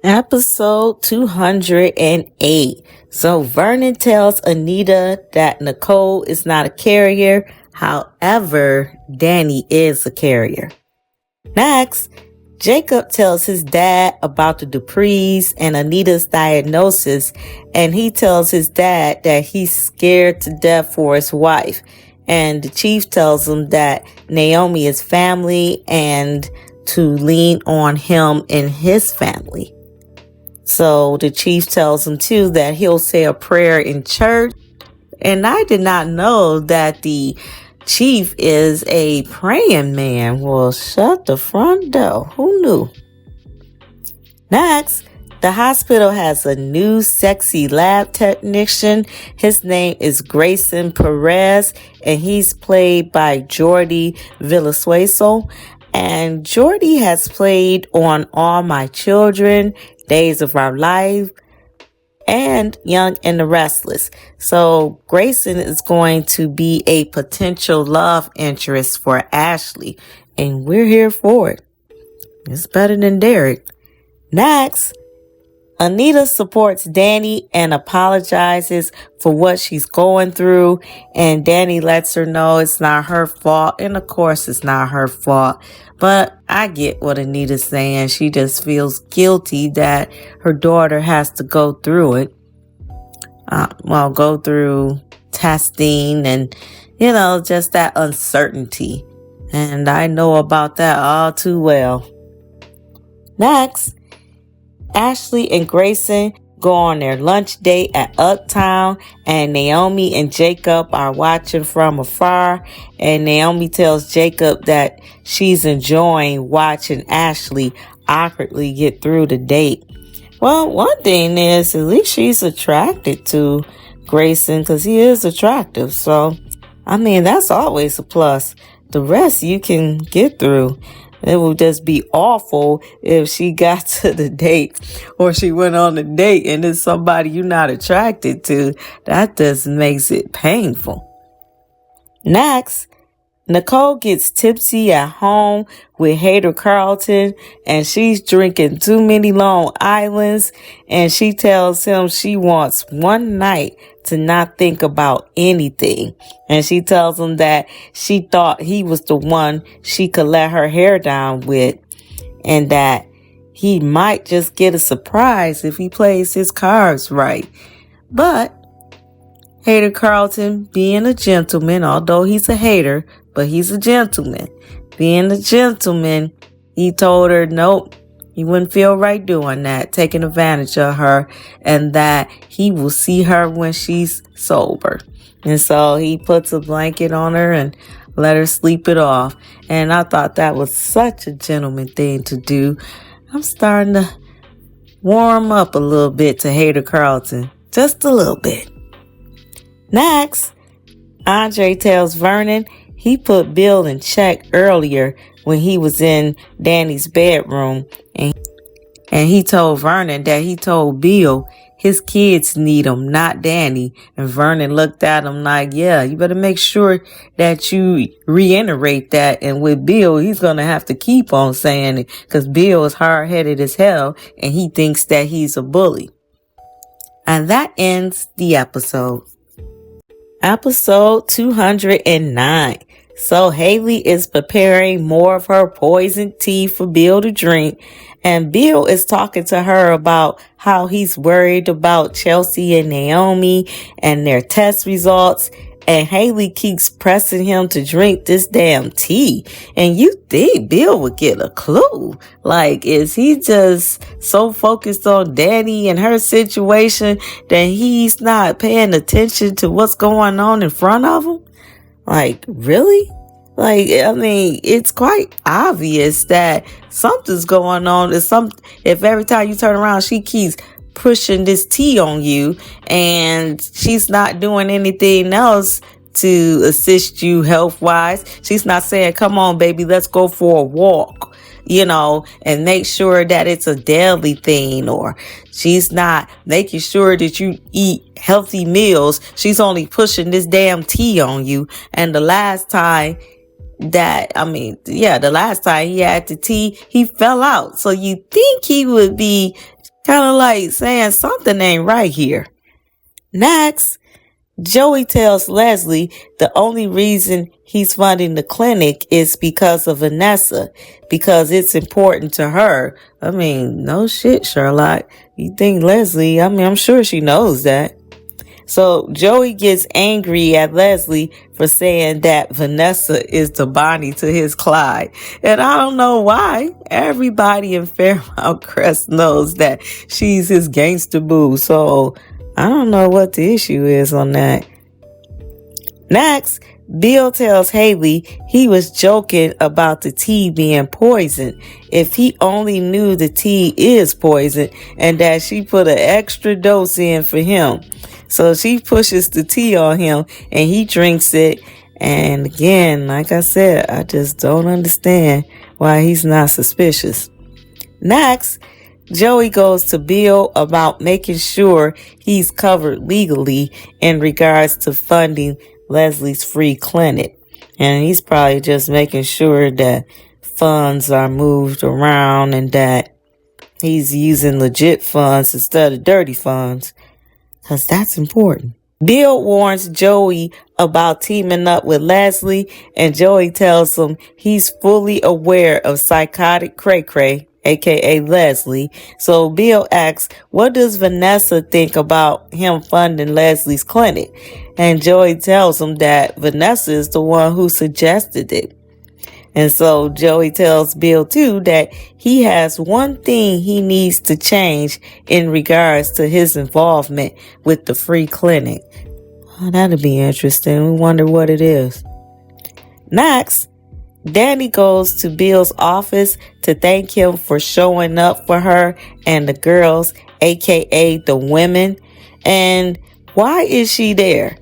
Episode 208. So Vernon tells Anita that Nicole is not a carrier. However, Dani is a carrier. Next, Jacob tells his dad about the Duprees and Anita's diagnosis, and he tells his dad that he's scared to death for his wife. And the chief tells him that Naomi is family and to lean on him and his family. So the chief tells him too that he'll say a prayer in church. And I did not know that the chief is a praying man. Well, shut the front door. Who knew? Next, the hospital has a new sexy lab technician. His name is Grayson Perez, and he's played by Jordi Vilasueso. And Jordi has played on All My Children, Days of Our Life, and Young and the Restless. So Grayson is going to be a potential love interest for Ashley, and we're here for it. It's better than Derek. Next, Anita supports Dani and apologizes for what she's going through, and Dani lets her know it's not her fault, and of course it's not her fault. But I get what Anita's saying. She just feels guilty that her daughter has to go through it. Go through testing and, just that uncertainty. And I know about that all too well. Next, Ashley and Grayson go on their lunch date at Uptown, and Naomi and Jacob are watching from afar, and Naomi tells Jacob that she's enjoying watching Ashley awkwardly get through the date. Well, one thing is, at least she's attracted to Grayson because he is attractive. So, that's always a plus. The rest you can get through. It would just be awful if she got to the date or she went on the date and it's somebody you're not attracted to. That just makes it painful. Next, Nicole gets tipsy at home with Hader Carlton, and she's drinking too many Long Islands, and she tells him she wants one night to not think about anything. And she tells him that she thought he was the one she could let her hair down with, and that he might just get a surprise if he plays his cards right. But Hader Carlton, being a gentleman, although he's a hater, but he's a gentleman. Being a gentleman, he told her nope, he wouldn't feel right doing that, taking advantage of her, and that he will see her when she's sober. And so he puts a blanket on her and let her sleep it off. And I thought that was such a gentleman thing to do. I'm starting to warm up a little bit to Hader Carlton. Just a little bit. Next, Andre tells Vernon he put Bill in check earlier when he was in Dani's bedroom, and he told Vernon that he told Bill his kids need him, not Dani. And Vernon looked at him like, yeah, you better make sure that you reiterate that. And with Bill, he's going to have to keep on saying it because Bill is hard-headed as hell and he thinks that he's a bully. And that ends the episode. Episode 209. So Haley is preparing more of her poison tea for Bill to drink, and Bill is talking to her about how he's worried about Chelsea and Naomi and their test results, and Haley keeps pressing him to drink this damn tea. And you think Bill would get a clue. Like, is he just so focused on Dani and her situation that he's not paying attention to what's going on in front of him? Like, really? Like, it's quite obvious that something's going on. If every time you turn around, she keeps pushing this tea on you and she's not doing anything else to assist you health-wise. She's not saying, come on, baby, let's go for a walk. and make sure that it's a daily thing, or she's not making sure that you eat healthy meals. She's only pushing this damn tea on you. And the last time the last time he had the tea, he fell out. So you think he would be kind of like saying something ain't right here. Next, Joey tells Leslie the only reason he's funding the clinic is because of Vanessa, because it's important to her. No shit, Sherlock. You think Leslie, I'm sure she knows that. So Joey gets angry at Leslie for saying that Vanessa is the Bonnie to his Clyde. And I don't know why. Everybody in Fairmount Crest knows that she's his gangster boo. So I don't know what the issue is on that. Next, Bill tells Haley he was joking about the tea being poison. If he only knew the tea is poison and that she put an extra dose in for him. So she pushes the tea on him and he drinks it. And again, like I said, I just don't understand why he's not suspicious. Next, Joey goes to Bill about making sure he's covered legally in regards to funding Leslie's free clinic. And he's probably just making sure that funds are moved around and that he's using legit funds instead of dirty funds. Because that's important. Bill warns Joey about teaming up with Leslie, and Joey tells him he's fully aware of psychotic Cray Cray, aka Leslie. So Bill asks, what does Vanessa think about him funding Leslie's clinic? And Joey tells him that Vanessa is the one who suggested it. And so Joey tells Bill too that he has one thing he needs to change in regards to his involvement with the free clinic. Oh, that'll be interesting. We wonder what it is. Next, Dani goes to Bill's office to thank him for showing up for her and the girls, aka the women. And why is she there?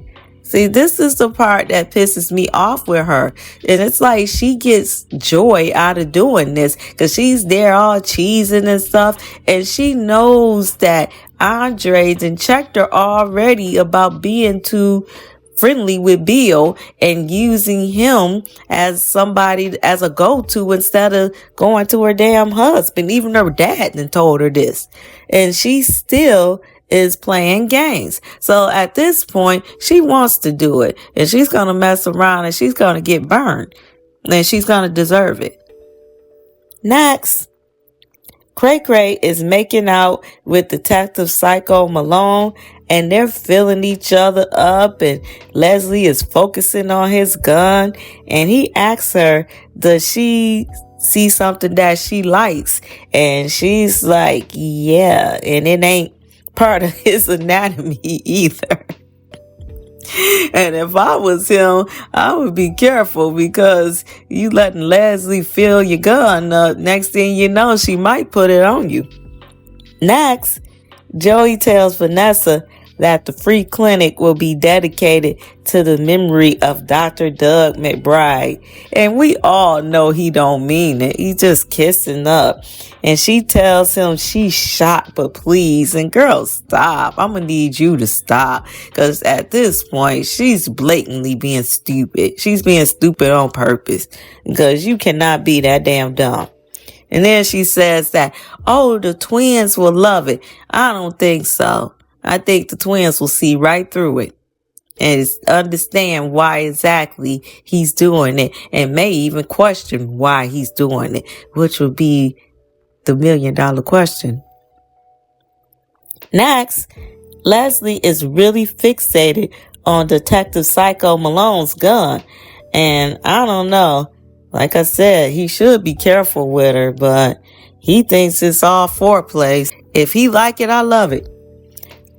See, this is the part that pisses me off with her. And it's like she gets joy out of doing this because she's there all cheesing and stuff. And she knows that Andre's and checked her already about being too friendly with Bill and using him as somebody, as a go-to instead of going to her damn husband. Even her dad done told her this. And she still is playing games. So at this point, she wants to do it. And she's going to mess around and she's going to get burned. And she's going to deserve it. Next, Cray Cray is making out with Detective Psycho Malone, and they're filling each other up, and Leslie is focusing on his gun, and he asks her, does she see something that she likes? And she's like, yeah, and it ain't part of his anatomy either. And if I was him, I would be careful because you letting Leslie fill your gun up. Next thing you know, she might put it on you. Next, Joey tells Vanessa that the free clinic will be dedicated to the memory of Dr. Doug McBride. And we all know he don't mean it. He's just kissing up. And she tells him she's shocked, but please. And girl, stop. I'm going to need you to stop. Because at this point, she's blatantly being stupid. She's being stupid on purpose. Because you cannot be that damn dumb. And then she says that, oh, the twins will love it. I don't think so. I think the twins will see right through it and understand why exactly he's doing it and may even question why he's doing it, which would be the $1 million question. Next, Leslie is really fixated on Detective Psycho Malone's gun. And I don't know, like I said, he should be careful with her, but he thinks it's all foreplay. If he like it, I love it.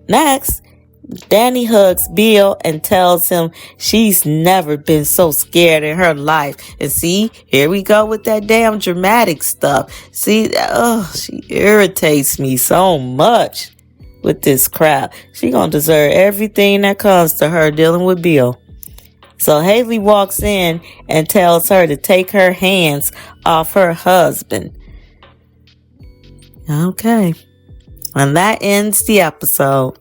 Next, Dani hugs Bill and tells him she's never been so scared in her life. And see, here we go with that damn dramatic stuff. See, she irritates me so much with this crap. She gonna deserve everything that comes to her dealing with Bill. So Haley walks in and tells her to take her hands off her husband. Okay. And that ends the episode.